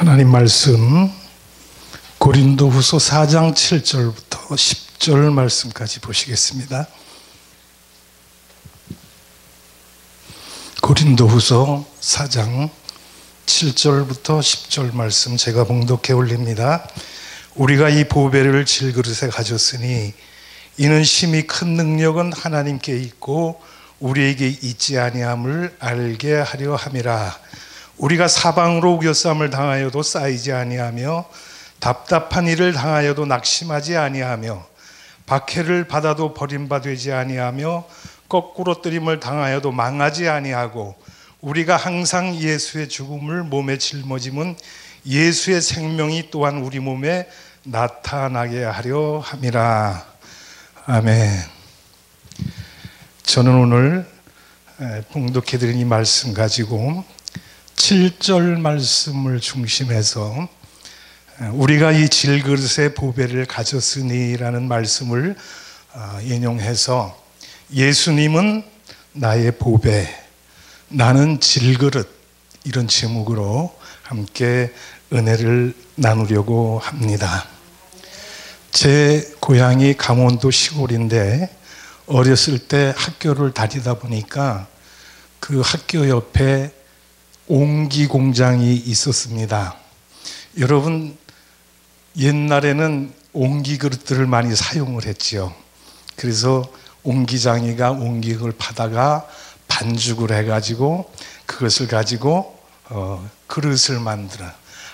하나님 말씀 고린도후서 4장 7절부터 10절 말씀까지 보시겠습니다. 고린도후서 4장 7절부터 10절 말씀 제가 봉독해 올립니다. 우리가 이 보배를 질그릇에 가졌으니 이는 심히 큰 능력은 하나님께 있고 우리에게 있지 아니함을 알게 하려 함이라. 우리가 사방으로 우겨쌈을 당하여도 쌓이지 아니하며 답답한 일을 당하여도 낙심하지 아니하며 박해를 받아도 버림받지 아니하며 거꾸로 뜨림을 당하여도 망하지 아니하고 우리가 항상 예수의 죽음을 몸에 짊어짐은 예수의 생명이 또한 우리 몸에 나타나게 하려 함이라. 아멘. 저는 오늘 봉독해드린 이 말씀 가지고 7절 말씀을 중심해서 우리가 이 질그릇의 보배를 가졌으니 라는 말씀을 인용해서 예수님은 나의 보배, 나는 질그릇, 이런 제목으로 함께 은혜를 나누려고 합니다. 제 고향이 강원도 시골인데 어렸을 때 학교를 다니다 보니까 그 학교 옆에 옹기 공장이 있었습니다. 여러분, 옛날에는 옹기 그릇들을 많이 사용을 했지요. 그래서 옹기장이가 옹기를 파다가 반죽을 해가지고 그것을 가지고 그릇을 만들어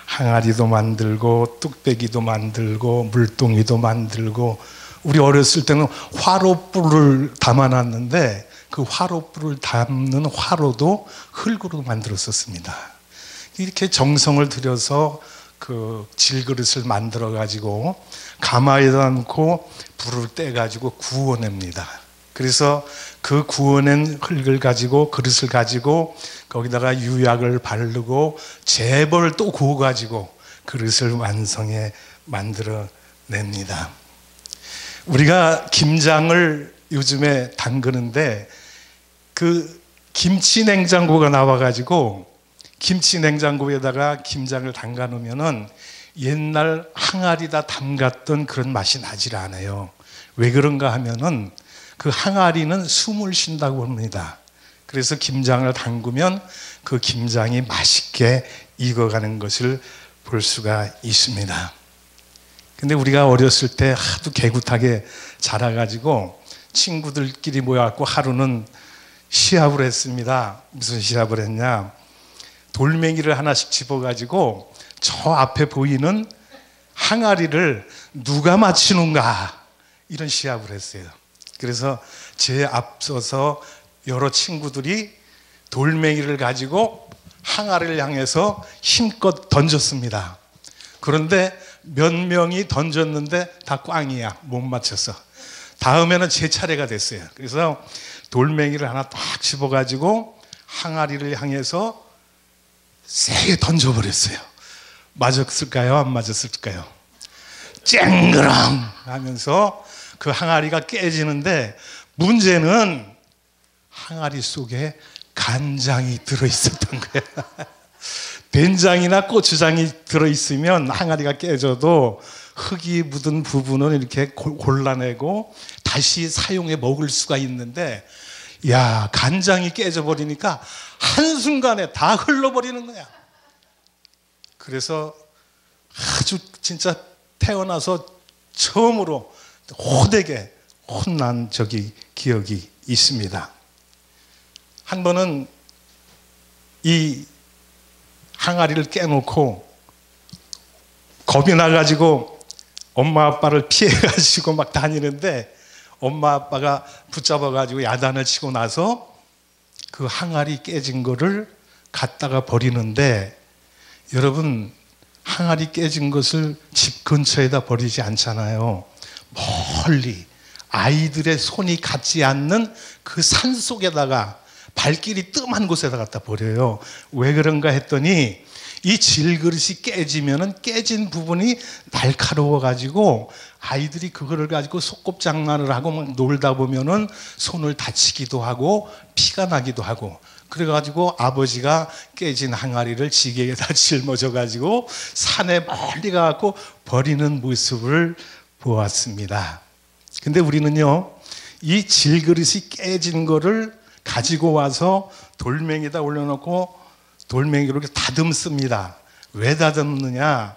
항아리도 만들고 뚝배기도 만들고 물동이도 만들고, 우리 어렸을 때는 화롯불을 담아놨는데 그 화롯불을 담는 화로도 흙으로 만들었었습니다. 이렇게 정성을 들여서 그 질그릇을 만들어 가지고 가마에다 놓고 불을 떼 가지고 구워냅니다. 그래서 그 구워낸 흙을 가지고 그릇을 가지고 거기다가 유약을 바르고 재벌 또 구워 가지고 그릇을 완성해 만들어 냅니다. 우리가 김장을 요즘에 담그는데 그 김치 냉장고가 나와 가지고 김치 냉장고에다가 김장을 담가 놓으면은 옛날 항아리다 담갔던 그런 맛이 나질 않아요. 왜 그런가 하면은 그 항아리는 숨을 쉰다고 합니다. 그래서 김장을 담그면 그 김장이 맛있게 익어가는 것을 볼 수가 있습니다. 근데 우리가 어렸을 때 하도 개구타게 자라가지고 친구들끼리 모여갖고 하루는 시합을 했습니다. 무슨 시합을 했냐? 돌멩이를 하나씩 집어가지고 저 앞에 보이는 항아리를 누가 맞히는가, 이런 시합을 했어요. 그래서 제 앞서서 여러 친구들이 돌멩이를 가지고 항아리를 향해서 힘껏 던졌습니다. 그런데 몇 명이 던졌는데 다 꽝이야. 못 맞췄어. 다음에는 제 차례가 됐어요. 그래서 돌멩이를 하나 딱 집어가지고 항아리를 향해서 세게 던져버렸어요. 맞았을까요? 안 맞았을까요? 쨍그랑 하면서 그 항아리가 깨지는데, 문제는 항아리 속에 간장이 들어있었던 거예요. 된장이나 고추장이 들어있으면 항아리가 깨져도 흙이 묻은 부분은 이렇게 골라내고 다시 사용해 먹을 수가 있는데, 야, 간장이 깨져버리니까 한순간에 다 흘러버리는 거야. 그래서 아주 진짜 태어나서 처음으로 호되게 혼난 기억이 있습니다. 한 번은 이 항아리를 깨놓고 겁이 나가지고 엄마 아빠를 피해가지고 막 다니는데, 엄마 아빠가 붙잡아가지고 야단을 치고 나서 그 항아리 깨진 거를 갖다가 버리는데, 여러분, 항아리 깨진 것을 집 근처에다 버리지 않잖아요. 멀리 아이들의 손이 닿지 않는 그 산 속에다가 발길이 뜸한 곳에다 갖다 버려요. 왜 그런가 했더니 이 질그릇이 깨지면은 깨진 부분이 날카로워 가지고 아이들이 그거를 가지고 소꿉장난을 하고 막 놀다 보면은 손을 다치기도 하고 피가 나기도 하고, 그래가지고 아버지가 깨진 항아리를 지게에다 짊어져 가지고 산에 멀리 가고 버리는 모습을 보았습니다. 근데 우리는요, 이 질그릇이 깨진 거를 가지고 와서 돌멩이에다 올려놓고 돌멩이로 이렇게 다듬습니다. 왜 다듬느냐?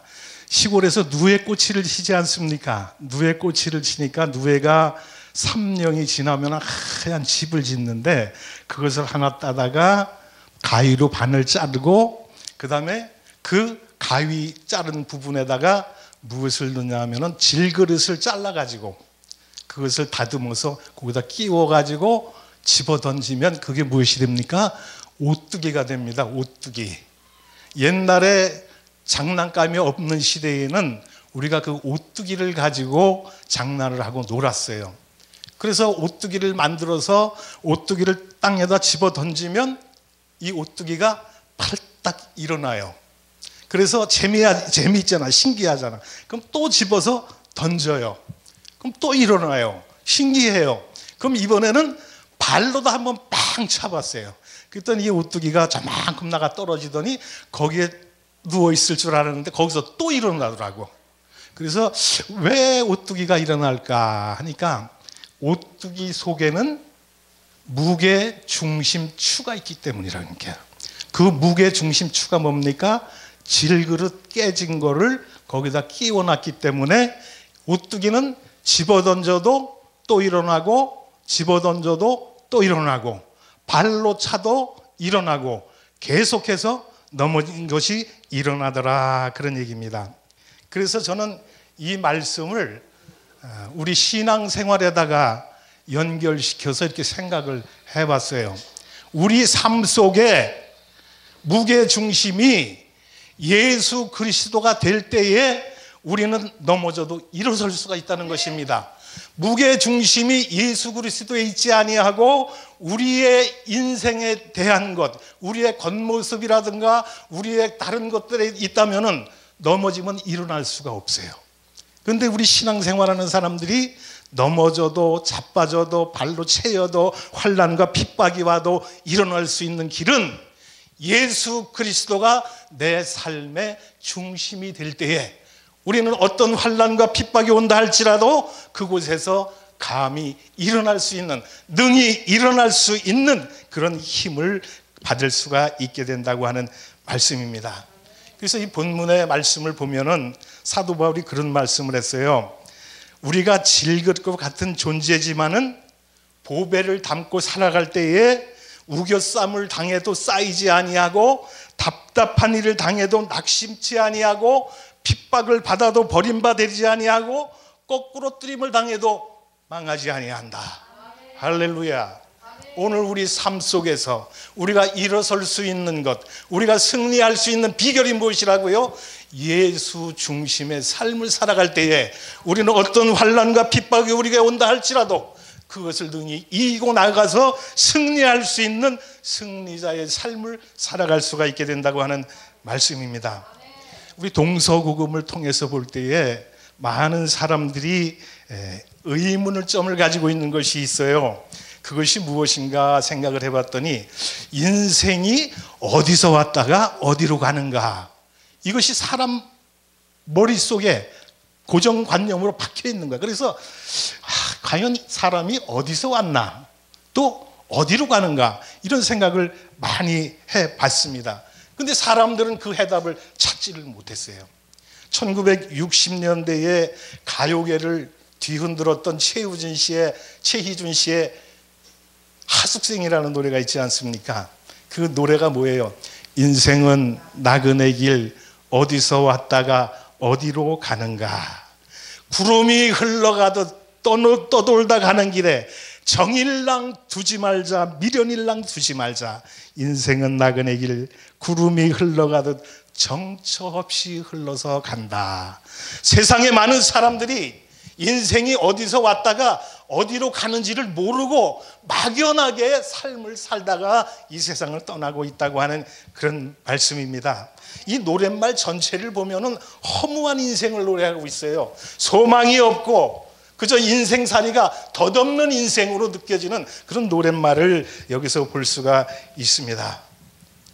시골에서 누에 꼬치를 치지 않습니까? 누에 꼬치를 치니까 누에가 3년이 지나면 하얀 집을 짓는데, 그것을 하나 따다가 가위로 반을 자르고 그 다음에 그 가위 자른 부분에다가 무엇을 넣냐 하면은 질그릇을 잘라가지고 그것을 다듬어서 거기다 끼워가지고 집어 던지면 그게 무엇이 됩니까? 오뚜기가 됩니다. 오뚜기. 옛날에 장난감이 없는 시대에는 우리가 그 오뚜기를 가지고 장난을 하고 놀았어요. 그래서 오뚜기를 만들어서 오뚜기를 땅에다 집어 던지면 이 오뚜기가 팔딱 일어나요. 그래서 재미있잖아. 신기하잖아. 그럼 또 집어서 던져요. 그럼 또 일어나요. 신기해요. 그럼 이번에는 발로도 한번 빵 차봤어요. 그랬더니 이 오뚜기가 저만큼 나가 떨어지더니 거기에 누워있을 줄 알았는데 거기서 또 일어나더라고. 그래서 왜 오뚜기가 일어날까 하니까 오뚜기 속에는 무게 중심추가 있기 때문이라는 거예요. 그 무게 중심추가 뭡니까? 질그릇 깨진 거를 거기다 끼워놨기 때문에 오뚜기는 집어던져도 또 일어나고 집어던져도 또 일어나고 발로 차도 일어나고 계속해서 넘어진 것이 일어나더라, 그런 얘기입니다. 그래서 저는 이 말씀을 우리 신앙생활에다가 연결시켜서 이렇게 생각을 해봤어요. 우리 삶 속에 무게중심이 예수 그리스도가 될 때에 우리는 넘어져도 일어설 수가 있다는 것입니다. 무게중심이 예수 그리스도에 있지 아니하고 우리의 인생에 대한 것, 우리의 겉모습이라든가 우리의 다른 것들에 있다면은 넘어지면 일어날 수가 없어요. 그런데 우리 신앙생활하는 사람들이 넘어져도 자빠져도 발로 채여도 환난과 핍박이 와도 일어날 수 있는 길은 예수 그리스도가 내 삶의 중심이 될 때에 우리는 어떤 환난과 핍박이 온다 할지라도 그곳에서 감히 일어날 수 있는, 능히 일어날 수 있는 그런 힘을 받을 수가 있게 된다고 하는 말씀입니다. 그래서 이 본문의 말씀을 보면은 사도 바울이 그런 말씀을 했어요. 우리가 질그릇과 같은 존재지만은 보배를 담고 살아갈 때에 우겨쌈을 당해도 쌓이지 아니하고 답답한 일을 당해도 낙심치 아니하고 핍박을 받아도 버림받지 아니하고 거꾸로 뜨림을 당해도 망하지 아니한다. 할렐루야. 오늘 우리 삶 속에서 우리가 일어설 수 있는 것, 우리가 승리할 수 있는 비결이 무엇이라고요? 예수 중심의 삶을 살아갈 때에 우리는 어떤 환난과 핍박이 우리에게 온다 할지라도 그것을 능히 이기고 나가서 승리할 수 있는 승리자의 삶을 살아갈 수가 있게 된다고 하는 말씀입니다. 우리 동서고금을 통해서 볼 때에 많은 사람들이 의문을 점을 가지고 있는 것이 있어요. 그것이 무엇인가 생각을 해봤더니 인생이 어디서 왔다가 어디로 가는가, 이것이 사람 머릿속에 고정관념으로 박혀 있는 거야. 그래서 과연 사람이 어디서 왔나 또 어디로 가는가 이런 생각을 많이 해봤습니다. 근데 사람들은 그 해답을 찾지를 못했어요. 1960년대에 가요계를 뒤흔들었던 최희준 씨의 하숙생이라는 노래가 있지 않습니까? 그 노래가 뭐예요? 인생은 나그네 길 어디서 왔다가 어디로 가는가. 구름이 흘러가듯 떠돌다 가는 길에 정일랑 두지 말자, 미련일랑 두지 말자. 인생은 나그네 길 구름이 흘러가듯 정처 없이 흘러서 간다. 세상에 많은 사람들이 인생이 어디서 왔다가 어디로 가는지를 모르고 막연하게 삶을 살다가 이 세상을 떠나고 있다고 하는 그런 말씀입니다. 이 노랫말 전체를 보면은 허무한 인생을 노래하고 있어요. 소망이 없고 그저 인생살이가 덧없는 인생으로 느껴지는 그런 노랫말을 여기서 볼 수가 있습니다.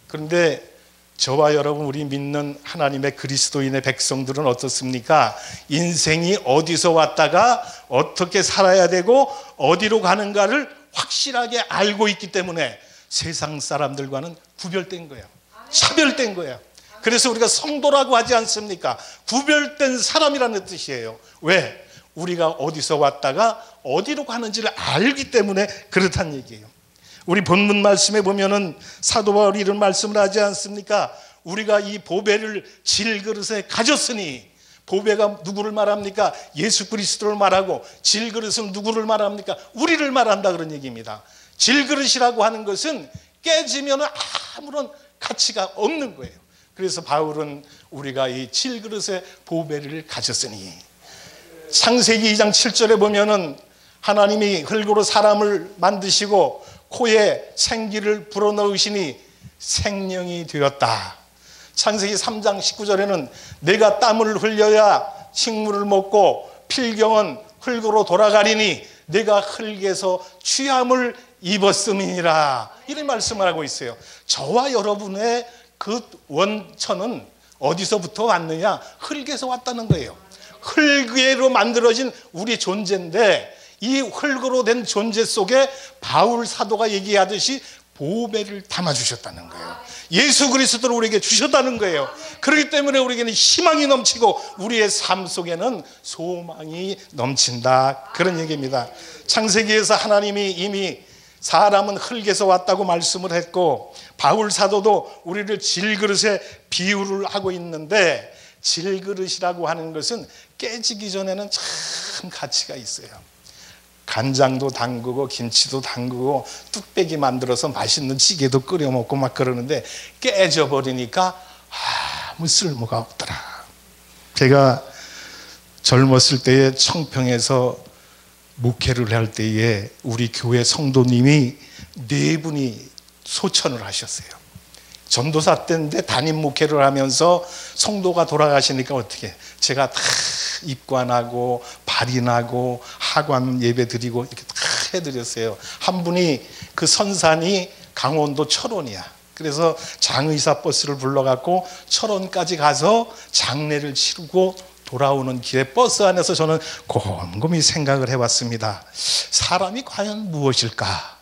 그런데 저와 여러분, 우리 믿는 하나님의 그리스도인의 백성들은 어떻습니까? 인생이 어디서 왔다가 어떻게 살아야 되고 어디로 가는가를 확실하게 알고 있기 때문에 세상 사람들과는 구별된 거예요. 차별된 거예요. 그래서 우리가 성도라고 하지 않습니까? 구별된 사람이라는 뜻이에요. 왜? 우리가 어디서 왔다가 어디로 가는지를 알기 때문에 그렇다는 얘기예요. 우리 본문 말씀에 보면은 사도 바울이 이런 말씀을 하지 않습니까? 우리가 이 보배를 질그릇에 가졌으니, 보배가 누구를 말합니까? 예수 그리스도를 말하고, 질그릇은 누구를 말합니까? 우리를 말한다 그런 얘기입니다. 질그릇이라고 하는 것은 깨지면 아무런 가치가 없는 거예요. 그래서 바울은 우리가 이 질그릇의 보배를 가졌으니, 창세기 2장 7절에 보면은 하나님이 흙으로 사람을 만드시고 코에 생기를 불어넣으시니 생명이 되었다. 창세기 3장 19절에는 내가 땀을 흘려야 식물을 먹고 필경은 흙으로 돌아가리니 내가 흙에서 취함을 입었음이니라. 이런 말씀을 하고 있어요. 저와 여러분의 그 원천은 어디서부터 왔느냐? 흙에서 왔다는 거예요. 흙으로 만들어진 우리 존재인데, 이 흙으로 된 존재 속에 바울 사도가 얘기하듯이 보배를 담아주셨다는 거예요. 예수 그리스도를 우리에게 주셨다는 거예요. 그렇기 때문에 우리에게는 희망이 넘치고 우리의 삶 속에는 소망이 넘친다, 그런 얘기입니다. 창세기에서 하나님이 이미 사람은 흙에서 왔다고 말씀을 했고, 바울 사도도 우리를 질그릇에 비유를 하고 있는데, 질그릇이라고 하는 것은 깨지기 전에는 참 가치가 있어요. 간장도 담그고 김치도 담그고 뚝배기 만들어서 맛있는 찌개도 끓여 먹고 막 그러는데 깨져버리니까 아무 쓸모가 없더라. 제가 젊었을 때에 청평에서 목회를 할 때에 우리 교회 성도님이 4분이 소천을 하셨어요. 전도사 때인데 담임 목회를 하면서 성도가 돌아가시니까 어떻게, 제가 다 입관하고 발인하고 하관 예배 드리고 이렇게 다 해드렸어요. 한 분이, 그 선산이 강원도 철원이야. 그래서 장의사 버스를 불러갖고 철원까지 가서 장례를 치르고 돌아오는 길에 버스 안에서 저는 곰곰이 생각을 해봤습니다. 사람이 과연 무엇일까?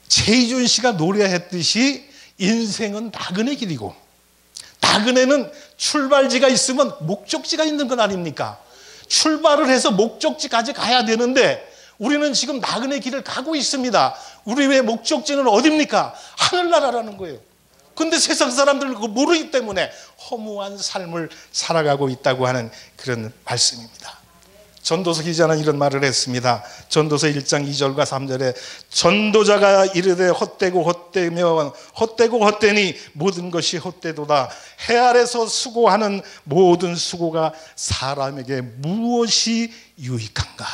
최희준 씨가 노래했듯이 인생은 나그네 길이고, 나그네는 출발지가 있으면 목적지가 있는 것 아닙니까? 출발을 해서 목적지까지 가야 되는데 우리는 지금 나그네 길을 가고 있습니다. 우리의 목적지는 어디입니까? 하늘나라라는 거예요. 근데 세상 사람들은 그거 모르기 때문에 허무한 삶을 살아가고 있다고 하는 그런 말씀입니다. 전도서 기자는 이런 말을 했습니다. 전도서 1장 2절과 3절에 전도자가 이르되 헛되고 헛되며 헛되고 헛되니 모든 것이 헛되도다. 해 아래서 수고하는 모든 수고가 사람에게 무엇이 유익한가?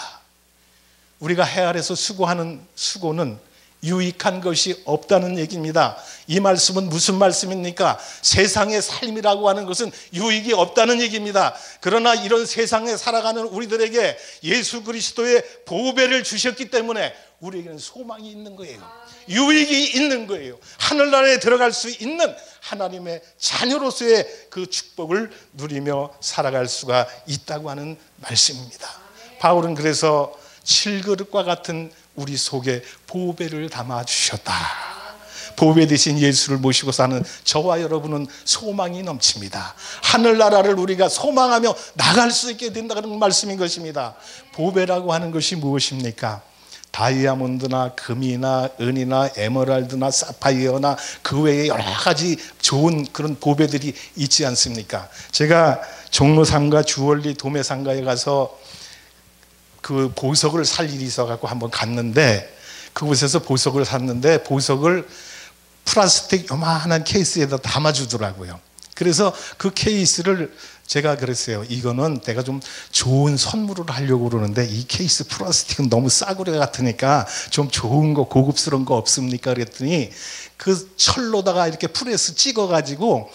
우리가 해 아래서 수고하는 수고는 유익한 것이 없다는 얘기입니다. 이 말씀은 무슨 말씀입니까? 세상의 삶이라고 하는 것은 유익이 없다는 얘기입니다. 그러나 이런 세상에 살아가는 우리들에게 예수 그리스도의 보배를 주셨기 때문에 우리에게는 소망이 있는 거예요. 유익이 있는 거예요. 하늘나라에 들어갈 수 있는 하나님의 자녀로서의 그 축복을 누리며 살아갈 수가 있다고 하는 말씀입니다. 바울은 그래서 칠그릇과 같은 우리 속에 보배를 담아주셨다. 보배 대신 예수를 모시고 사는 저와 여러분은 소망이 넘칩니다. 하늘나라를 우리가 소망하며 나갈 수 있게 된다는 말씀인 것입니다. 보배라고 하는 것이 무엇입니까? 다이아몬드나 금이나 은이나 에메랄드나 사파이어나 그 외에 여러 가지 좋은 그런 보배들이 있지 않습니까? 제가 종로상가 주얼리 도매상가에 가서 그 보석을 살 일이 있어갖고 한번 갔는데, 그곳에서 보석을 샀는데 보석을 플라스틱 요만한 케이스에다 담아주더라고요. 그래서 그 케이스를 제가 그랬어요. 이거는 내가 좀 좋은 선물을 하려고 그러는데 이 케이스 플라스틱은 너무 싸구려 같으니까 좀 좋은 거, 고급스러운 거 없습니까? 그랬더니 그 철로다가 이렇게 프레스 찍어가지고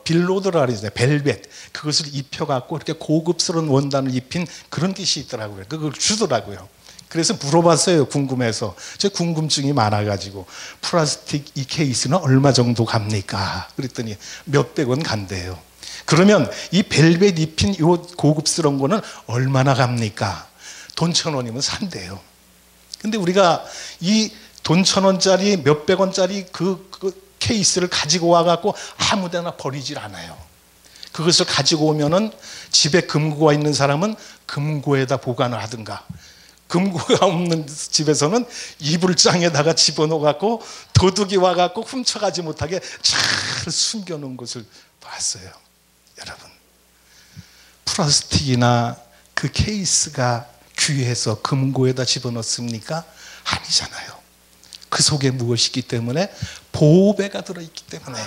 빌로드라 그러잖아요. 벨벳. 그것을 입혀갖고 이렇게 고급스러운 원단을 입힌 그런 뜻이 있더라고요. 그걸 주더라고요. 그래서 물어봤어요. 궁금해서. 제 궁금증이 많아가지고 플라스틱 이 케이스는 얼마 정도 갑니까? 그랬더니 몇백 원 간대요. 그러면 이 벨벳 입힌 이 고급스러운 거는 얼마나 갑니까? 돈 1,000원이면 산대요. 근데 우리가 이 돈 1,000원짜리 몇백 원짜리 그 케이스를 가지고 와갖고 아무데나 버리질 않아요. 그것을 가지고 오면은 집에 금고가 있는 사람은 금고에다 보관을 하든가, 금고가 없는 집에서는 이불장에다가 집어넣어갖고 도둑이 와갖고 훔쳐가지 못하게 잘 숨겨놓은 것을 봤어요. 여러분, 플라스틱이나 그 케이스가 귀해서 금고에다 집어넣습니까? 아니잖아요. 그 속에 무엇이 있기 때문에? 보배가 들어있기 때문에.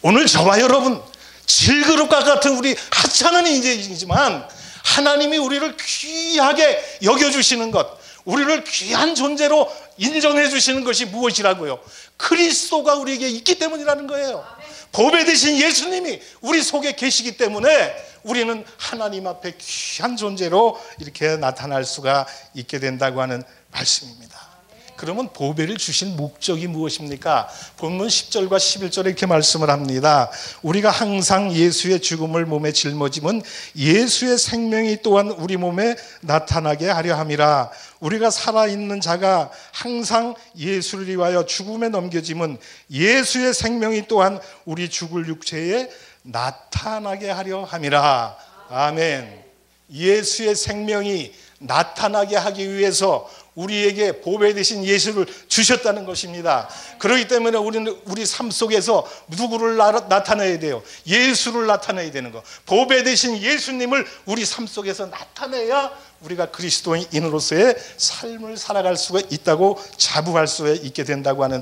오늘 저와 여러분, 질그릇과 같은 우리 하찮은 인재이지만 하나님이 우리를 귀하게 여겨주시는 것, 우리를 귀한 존재로 인정해 주시는 것이 무엇이라고요? 그리스도가 우리에게 있기 때문이라는 거예요. 보배 되신 예수님이 우리 속에 계시기 때문에 우리는 하나님 앞에 귀한 존재로 이렇게 나타날 수가 있게 된다고 하는 말씀입니다. 그러면 보배를 주신 목적이 무엇입니까? 본문 10절과 11절에 이렇게 말씀을 합니다. 우리가 항상 예수의 죽음을 몸에 짊어짐은 예수의 생명이 또한 우리 몸에 나타나게 하려 함이라. 우리가 살아있는 자가 항상 예수를 위하여 죽음에 넘겨짐은 예수의 생명이 또한 우리 죽을 육체에 나타나게 하려 함이라. 아멘. 예수의 생명이 나타나게 하기 위해서 우리에게 보배 되신 예수를 주셨다는 것입니다. 그렇기 때문에 우리는 우리 삶 속에서 누구를 나타내야 돼요? 예수를 나타내야 되는 거. 보배 되신 예수님을 우리 삶 속에서 나타내야 우리가 그리스도인으로서의 삶을 살아갈 수가 있다고 자부할 수 있게 된다고 하는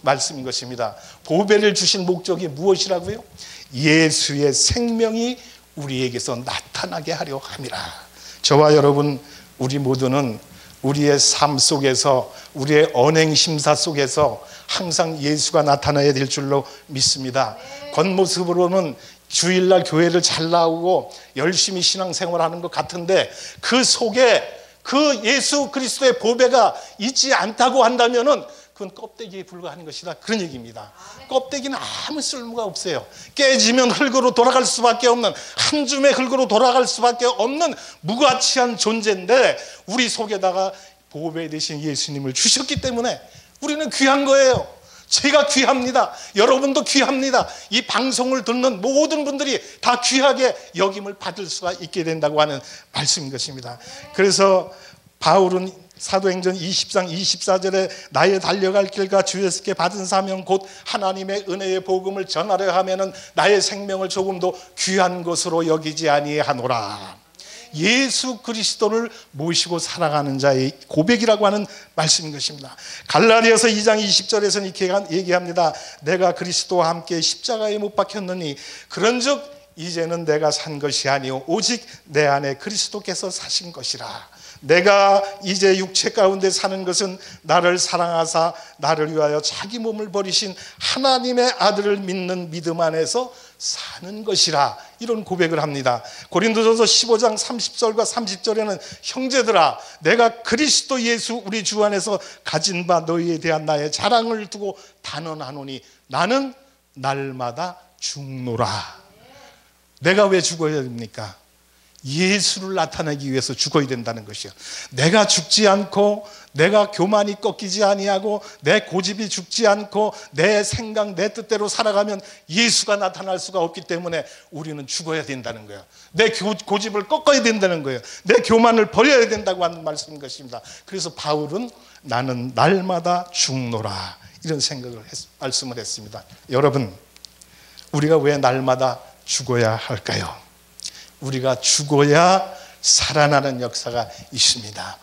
말씀인 것입니다. 보배를 주신 목적이 무엇이라고요? 예수의 생명이 우리에게서 나타나게 하려 함이라. 저와 여러분, 우리 모두는 우리의 삶 속에서, 우리의 언행심사 속에서 항상 예수가 나타나야 될 줄로 믿습니다. 겉모습으로는 주일날 교회를 잘 나오고 열심히 신앙생활하는 것 같은데 그 속에 그 예수 그리스도의 보배가 있지 않다고 한다면은 그건 껍데기에 불과한 것이다, 그런 얘기입니다. 껍데기는 아무 쓸모가 없어요. 깨지면 흙으로 돌아갈 수밖에 없는, 한 줌의 흙으로 돌아갈 수밖에 없는 무가치한 존재인데 우리 속에다가 보배 되신 예수님을 주셨기 때문에 우리는 귀한 거예요. 제가 귀합니다. 여러분도 귀합니다. 이 방송을 듣는 모든 분들이 다 귀하게 여김을 받을 수가 있게 된다고 하는 말씀인 것입니다. 그래서 바울은 사도행전 20장 24절에 나의 달려갈 길과 주 예수께 받은 사명 곧 하나님의 은혜의 복음을 전하려 하면은 나의 생명을 조금도 귀한 것으로 여기지 아니하노라. 예수 그리스도를 모시고 살아가는 자의 고백이라고 하는 말씀인 것입니다. 갈라디아서 2장 20절에서는 이렇게 얘기합니다. 내가 그리스도와 함께 십자가에 못 박혔느니 그런즉 이제는 내가 산 것이 아니요 오직 내 안에 그리스도께서 사신 것이라. 내가 이제 육체 가운데 사는 것은 나를 사랑하사 나를 위하여 자기 몸을 버리신 하나님의 아들을 믿는 믿음 안에서 사는 것이라. 이런 고백을 합니다. 고린도전서 15장 30절과 30절에는 형제들아 내가 그리스도 예수 우리 주 안에서 가진 바 너희에 대한 나의 자랑을 두고 단언하노니 나는 날마다 죽노라. 내가 왜 죽어야 됩니까? 예수를 나타내기 위해서 죽어야 된다는 것이요. 내가 죽지 않고 내가 교만이 꺾이지 아니하고 내 고집이 죽지 않고 내 생각 내 뜻대로 살아가면 예수가 나타날 수가 없기 때문에 우리는 죽어야 된다는 거예요. 내 고집을 꺾어야 된다는 거예요. 내 교만을 버려야 된다고 하는 말씀인 것입니다. 그래서 바울은 나는 날마다 죽노라 이런 생각을 말씀을 했습니다. 여러분, 우리가 왜 날마다 죽어야 할까요? 우리가 죽어야 살아나는 역사가 있습니다.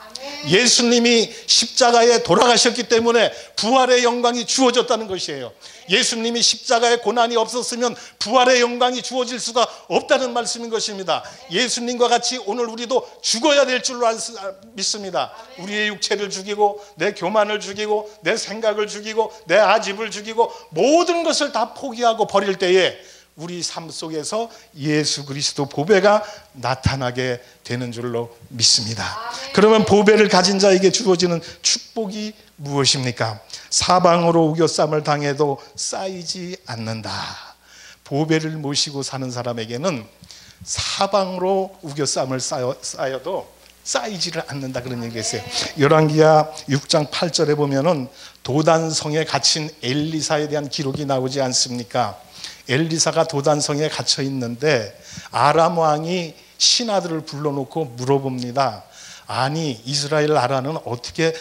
예수님이 십자가에 돌아가셨기 때문에 부활의 영광이 주어졌다는 것이에요. 예수님이 십자가에 고난이 없었으면 부활의 영광이 주어질 수가 없다는 말씀인 것입니다. 예수님과 같이 오늘 우리도 죽어야 될 줄로 믿습니다. 우리의 육체를 죽이고 내 교만을 죽이고 내 생각을 죽이고 내 아집을 죽이고 모든 것을 다 포기하고 버릴 때에 우리 삶 속에서 예수 그리스도 보배가 나타나게 되는 줄로 믿습니다. 그러면 보배를 가진 자에게 주어지는 축복이 무엇입니까? 사방으로 우겨쌈을 당해도 쌓이지 않는다. 보배를 모시고 사는 사람에게는 사방으로 우겨쌈을 쌓여도 쌓이지를 않는다, 그런 얘기가 있어요. 열왕기하 6장 8절에 보면은 도단성에 갇힌 엘리사에 대한 기록이 나오지 않습니까? 엘리사가 도단성에 갇혀 있는데 아람 왕이 신하들을 불러놓고 물어봅니다. 아니, 이스라엘 나라는 어떻게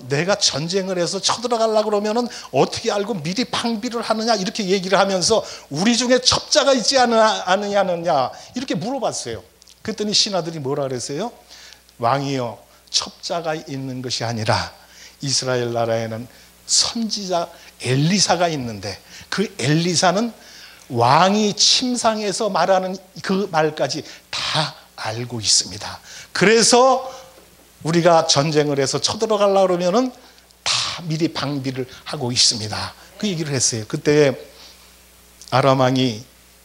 내가 전쟁을 해서 쳐들어가려고 그러면은 어떻게 알고 미리 방비를 하느냐, 이렇게 얘기를 하면서 우리 중에 첩자가 있지 않느냐 이렇게 물어봤어요. 그랬더니 신하들이 뭐라 그랬어요? 왕이여, 첩자가 있는 것이 아니라 이스라엘 나라에는 선지자 엘리사가 있는데 그 엘리사는 왕이 침상에서 말하는 그 말까지 다 알고 있습니다. 그래서 우리가 전쟁을 해서 쳐들어가려고 그러면은 다 미리 방비를 하고 있습니다. 그 얘기를 했어요. 그때 아람 왕이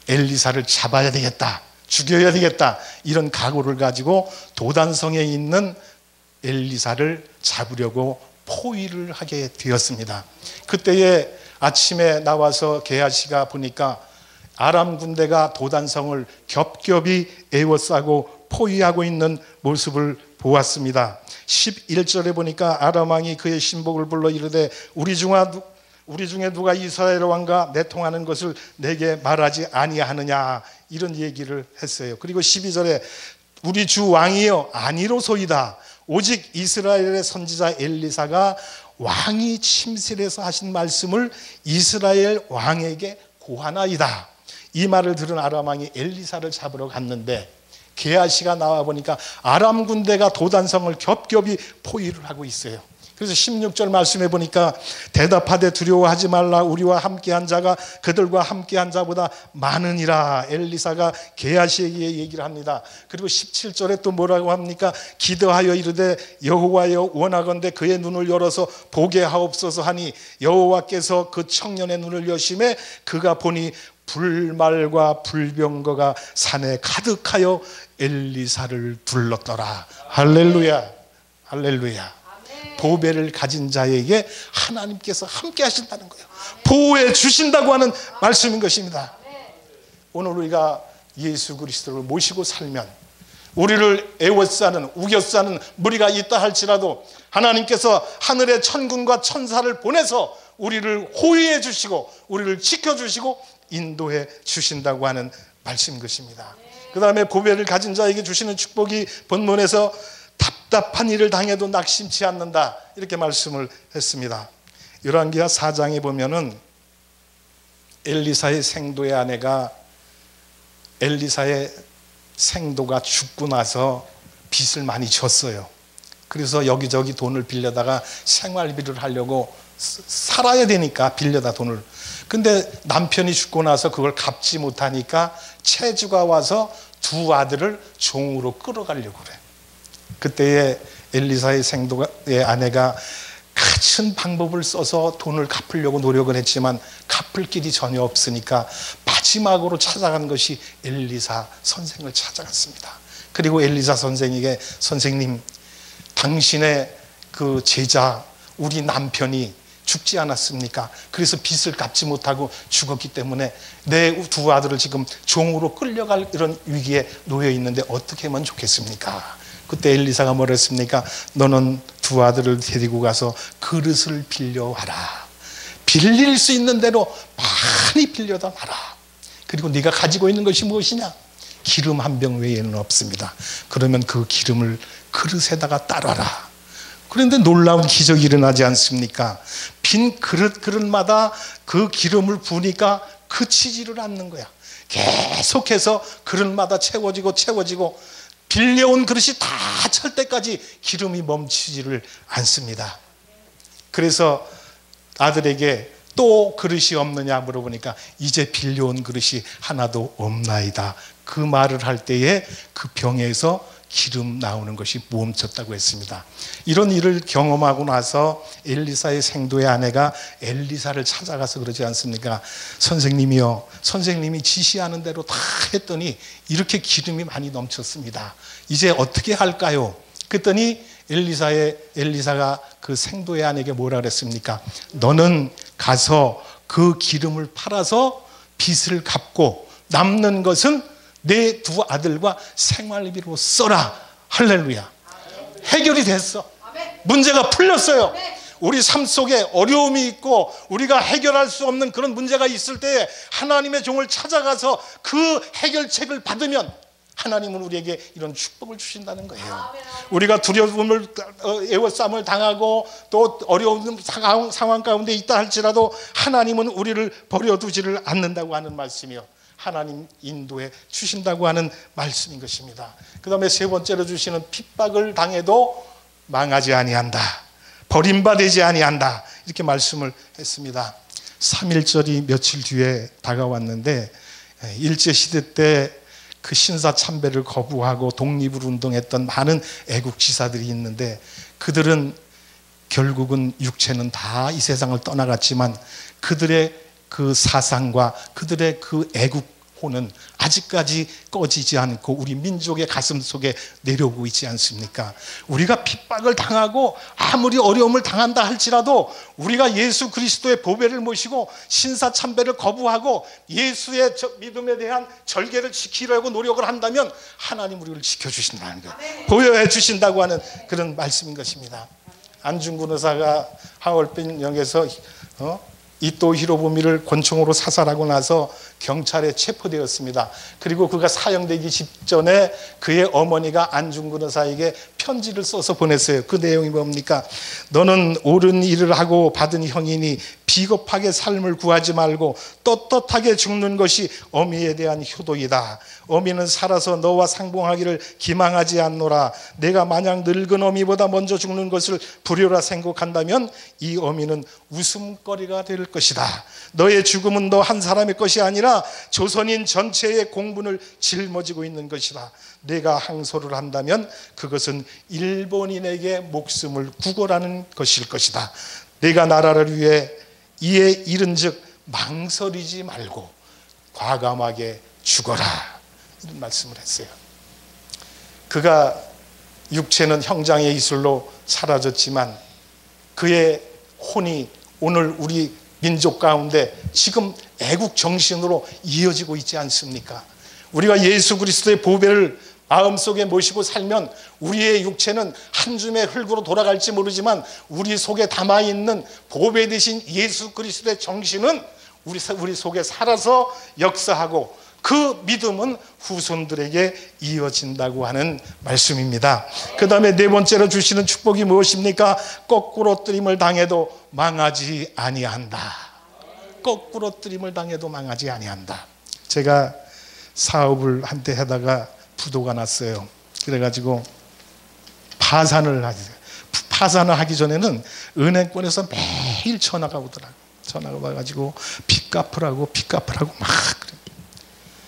엘리사를 잡아야 되겠다, 죽여야 되겠다, 이런 각오를 가지고 도단성에 있는 엘리사를 잡으려고 포위를 하게 되었습니다. 그때에 아침에 나와서 게하시가 보니까 아람 군대가 도단성을 겹겹이 에워싸고 포위하고 있는 모습을 보았습니다. 11절에 보니까 아람 왕이 그의 신복을 불러 이르되 우리 중에 누가 이스라엘 왕과 내통하는 것을 내게 말하지 아니하느냐, 이런 얘기를 했어요. 그리고 12절에 우리 주 왕이여, 아니로소이다. 오직 이스라엘의 선지자 엘리사가 왕이 침실에서 하신 말씀을 이스라엘 왕에게 고하나이다. 이 말을 들은 아람 왕이 엘리사를 잡으러 갔는데 게하시가 나와 보니까 아람 군대가 도단성을 겹겹이 포위를 하고 있어요. 그래서 16절 말씀해 보니까 대답하되 두려워하지 말라, 우리와 함께한 자가 그들과 함께한 자보다 많으니라. 엘리사가 게하시에게 얘기를 합니다. 그리고 17절에 또 뭐라고 합니까? 기도하여 이르되 여호와여, 원하건대 그의 눈을 열어서 보게 하옵소서 하니 여호와께서 그 청년의 눈을 여심해 그가 보니 불말과 불병거가 산에 가득하여 엘리사를 둘렀더라. 할렐루야, 할렐루야. 보배를 가진 자에게 하나님께서 함께 하신다는 거예요. 보호해 주신다고 하는 말씀인 것입니다. 오늘 우리가 예수 그리스도를 모시고 살면 우리를 애워싸는 우겨싸는 무리가 있다 할지라도 하나님께서 하늘의 천군과 천사를 보내서 우리를 호위해 주시고 우리를 지켜주시고 인도해 주신다고 하는 말씀인 것입니다. 그 다음에 보배를 가진 자에게 주시는 축복이 본문에서 답답한 일을 당해도 낙심치 않는다, 이렇게 말씀을 했습니다. 열왕기하 4장에 보면은 엘리사의 생도의 아내가 엘리사의 생도가 죽고 나서 빚을 많이 졌어요. 그래서 여기저기 돈을 빌려다가 생활비를 하려고 살아야 되니까 빌려다 돈을. 근데 남편이 죽고 나서 그걸 갚지 못하니까 채주가 와서 두 아들을 종으로 끌어가려고 그래. 그때에 엘리사의 생도의 아내가 같은 방법을 써서 돈을 갚으려고 노력을 했지만 갚을 길이 전혀 없으니까 마지막으로 찾아간 것이 엘리사 선생을 찾아갔습니다. 그리고 엘리사 선생에게, 선생님, 당신의 그 제자 우리 남편이 죽지 않았습니까? 그래서 빚을 갚지 못하고 죽었기 때문에 내 두 아들을 지금 종으로 끌려갈 이런 위기에 놓여 있는데 어떻게 하면 좋겠습니까? 그때 엘리사가 뭐라 했습니까? 너는 두 아들을 데리고 가서 그릇을 빌려와라. 빌릴 수 있는 대로 많이 빌려다 와라. 그리고 네가 가지고 있는 것이 무엇이냐? 기름 한 병 외에는 없습니다. 그러면 그 기름을 그릇에다가 따라라. 그런데 놀라운 기적이 일어나지 않습니까? 빈 그릇마다 그 기름을 부으니까 그치지를 않는 거야. 계속해서 그릇마다 채워지고 빌려온 그릇이 다 찰 때까지 기름이 멈추지를 않습니다. 그래서 아들에게 또 그릇이 없느냐 물어보니까 이제 빌려온 그릇이 하나도 없나이다. 그 말을 할 때에 그 병에서 기름 나오는 것이 멈췄다고 했습니다. 이런 일을 경험하고 나서 엘리사의 생도의 아내가 엘리사를 찾아가서 그러지 않습니까? 선생님이요, 선생님이 지시하는 대로 다 했더니 이렇게 기름이 많이 넘쳤습니다. 이제 어떻게 할까요? 그랬더니 엘리사가 그 생도의 아내에게 뭐라 그랬습니까? 너는 가서 그 기름을 팔아서 빚을 갚고 남는 것은 내 두 아들과 생활비로 써라. 할렐루야. 해결이 됐어. 문제가 풀렸어요. 우리 삶 속에 어려움이 있고 우리가 해결할 수 없는 그런 문제가 있을 때 하나님의 종을 찾아가서 그 해결책을 받으면 하나님은 우리에게 이런 축복을 주신다는 거예요. 우리가 두려움을, 애워싸움을 당하고 또 어려운 상황 가운데 있다 할지라도 하나님은 우리를 버려두지를 않는다고 하는 말씀이요, 하나님 인도해 주신다고 하는 말씀인 것입니다. 그 다음에 세 번째로 주시는 핍박을 당해도 망하지 아니한다, 버림받지 아니한다, 이렇게 말씀을 했습니다. 3.1절이 며칠 뒤에 다가왔는데 일제시대 때 그 신사참배를 거부하고 독립을 운동했던 많은 애국 지사들이 있는데 그들은 결국은 육체는 다 이 세상을 떠나갔지만 그들의 그 사상과 그들의 그 애국호는 아직까지 꺼지지 않고 우리 민족의 가슴 속에 내려오고 있지 않습니까? 우리가 핍박을 당하고 아무리 어려움을 당한다 할지라도 우리가 예수 그리스도의 보배를 모시고 신사참배를 거부하고 예수의 믿음에 대한 절개를 지키려고 노력을 한다면 하나님 우리를 지켜주신다는 거예요. 보여해 주신다고 하는 그런 말씀인 것입니다. 안중근 의사가 하얼빈역에서 이토 히로부미를 권총으로 사살하고 나서 경찰에 체포되었습니다. 그리고 그가 사형되기 직전에 그의 어머니가 안중근 의사에게 편지를 써서 보냈어요. 그 내용이 뭡니까? 너는 옳은 일을 하고 받은 형이니 비겁하게 삶을 구하지 말고 떳떳하게 죽는 것이 어미에 대한 효도이다. 어미는 살아서 너와 상봉하기를 기망하지 않노라. 내가 만약 늙은 어미보다 먼저 죽는 것을 불효라 생각한다면 이 어미는 웃음거리가 될 것이다. 너의 죽음은 너 한 사람의 것이 아니라 조선인 전체의 공분을 짊어지고 있는 것이다. 내가 항소를 한다면 그것은 일본인에게 목숨을 구걸하는 것일 것이다. 내가 나라를 위해 이에 이른즉 망설이지 말고 과감하게 죽어라, 이런 말씀을 했어요. 그가 육체는 형장의 이슬로 사라졌지만 그의 혼이 오늘 우리 민족 가운데 지금 애국 정신으로 이어지고 있지 않습니까? 우리가 예수 그리스도의 보배를 마음속에 모시고 살면 우리의 육체는 한 줌의 흙으로 돌아갈지 모르지만 우리 속에 담아있는 보배 되신 예수 그리스도의 정신은 우리 속에 살아서 역사하고 그 믿음은 후손들에게 이어진다고 하는 말씀입니다. 그 다음에 네 번째로 주시는 축복이 무엇입니까? 거꾸로 뜨림을 당해도 망하지 아니한다. 거꾸로 뜨림을 당해도 망하지 아니한다. 제가 사업을 한때 하다가 부도가 났어요. 그래가지고 파산을 하기 전에는 은행권에서 매일 전화가 오더라고요. 전화가 와가지고 빚 갚으라고 막 그래요.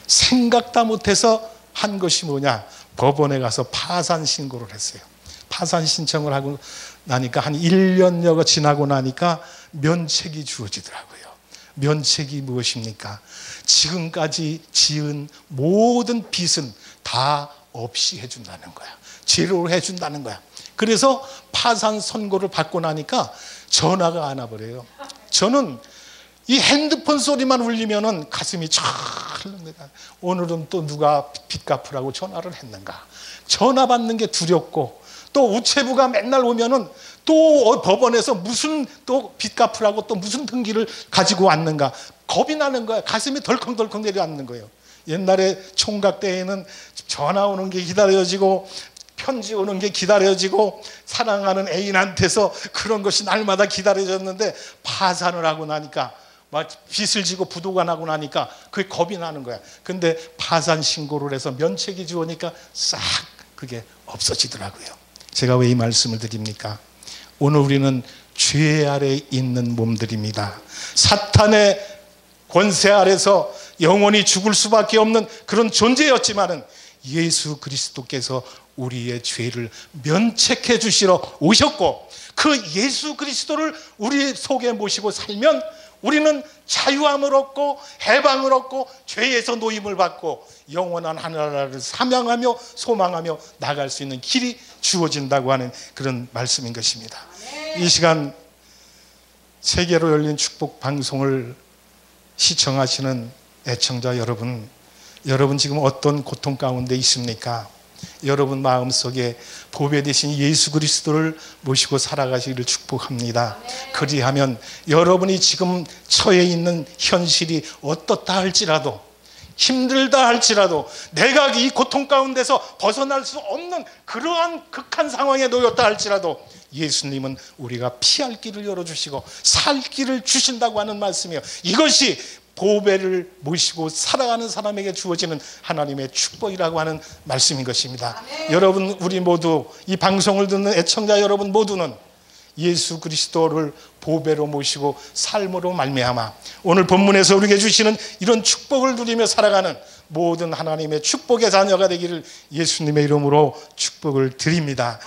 생각도 못해서 한 것이 뭐냐, 법원에 가서 파산 신고를 했어요. 파산 신청을 하고 나니까 한 1년여가 지나고 나니까 면책이 주어지더라고요. 면책이 무엇입니까? 지금까지 지은 모든 빚은 다 없이 해준다는 거야. 제로로 해준다는 거야. 그래서 파산 선고를 받고 나니까 전화가 안 와버려요. 저는 이 핸드폰 소리만 울리면은 가슴이 쫙 흐릅니다. 오늘은 또 누가 빚 갚으라고 전화를 했는가. 전화 받는 게 두렵고 또 우체부가 맨날 오면은 또 법원에서 무슨 또 빚 갚으라고 또 무슨 등기를 가지고 왔는가. 겁이 나는 거야. 가슴이 덜컹덜컹 내려앉는 거예요. 옛날에 총각 때에는 전화 오는 게 기다려지고 편지 오는 게 기다려지고 사랑하는 애인한테서 그런 것이 날마다 기다려졌는데 파산을 하고 나니까 막 빚을 지고 부도가 나고 나니까 그게 겁이 나는 거야. 근데 파산 신고를 해서 면책이 주으니까 싹 그게 없어지더라고요. 제가 왜 이 말씀을 드립니까? 오늘 우리는 죄 아래 있는 몸들입니다. 사탄의 권세 아래서 영원히 죽을 수밖에 없는 그런 존재였지만은 예수 그리스도께서 우리의 죄를 면책해 주시러 오셨고, 그 예수 그리스도를 우리 속에 모시고 살면 우리는 자유함을 얻고 해방을 얻고 죄에서 노임을 받고 영원한 하나님을 사명하며 소망하며 나갈 수 있는 길이 주어진다고 하는 그런 말씀인 것입니다. 이 시간 세계로 열린 축복 방송을 시청하시는 애청자 여러분, 여러분 지금 어떤 고통 가운데 있습니까? 여러분 마음속에 보배 되신 예수 그리스도를 모시고 살아가시기를 축복합니다. 그리하면 여러분이 지금 처해 있는 현실이 어떻다 할지라도, 힘들다 할지라도, 내가 이 고통 가운데서 벗어날 수 없는 그러한 극한 상황에 놓였다 할지라도 예수님은 우리가 피할 길을 열어주시고 살 길을 주신다고 하는 말씀이에요. 이것이 보배를 모시고 살아가는 사람에게 주어지는 하나님의 축복이라고 하는 말씀인 것입니다. 여러분, 우리 모두, 이 방송을 듣는 애청자 여러분 모두는 예수 그리스도를 보배로 모시고 삶으로 말미암아 오늘 본문에서 우리에게 주시는 이런 축복을 누리며 살아가는 모든 하나님의 축복의 자녀가 되기를 예수님의 이름으로 축복을 드립니다.